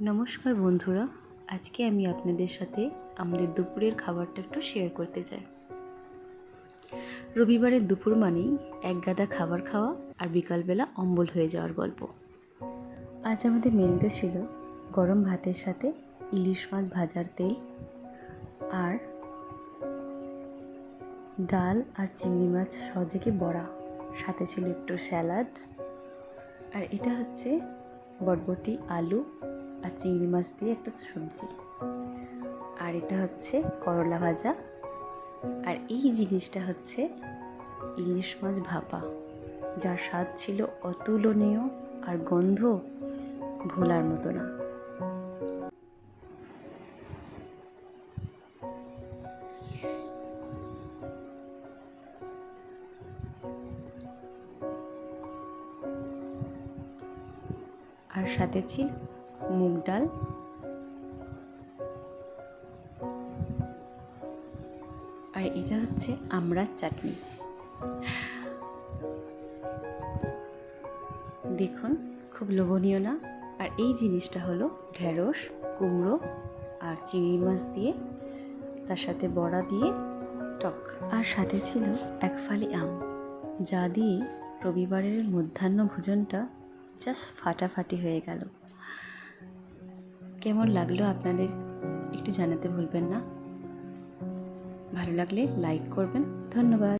নমস্কার বন্ধুরা, আজকে আমি আপনাদের সাথে আমাদের দুপুরের খাবারটা একটু শেয়ার করতে চাই। রবিবারের দুপুর মানেই এক গাদা খাবার খাওয়া আর বিকালবেলা অম্বল হয়ে যাওয়ার গল্প। আজ আমাদের মেনুতে ছিল গরম ভাতের সাথে ইলিশ মাছ ভাজার তেল আর ডাল আর চিংড়ি মাছ সহজে বড়া, সাথে ছিল একটু স্যালাড। আর এটা হচ্ছে বরবটি, আলু আর চিংড়ি মাছ দিয়ে একটা সবজি। আর এটা হচ্ছে করলা ভাজা। আর এই জিনিসটা হচ্ছে ইলিশ মাছ ভাপা, যার স্বাদ ছিল অতুলনীয় আর গন্ধ ভোলার মতো না। আর সাথে ছিল মুগ ডাল আর এটা হচ্ছে আমড়ার চাটনি। দেখুন, খুব লোভনীয় না? আর এই জিনিসটা হলো ঢেঁড়স, কুমড়ো আর চিংড়ি মাছ দিয়ে, তার সাথে বড়া দিয়ে টক। আর সাথে ছিল এক ফালি আম, যা দিয়ে রবিবারের মধ্যাহ্ন ভোজনটা জাস্ট ফাটাফাটি হয়ে গেল। কেমন লাগলো আপনাদের একটু জানাতে ভুলবেন না। ভালো লাগলে লাইক করবেন। ধন্যবাদ।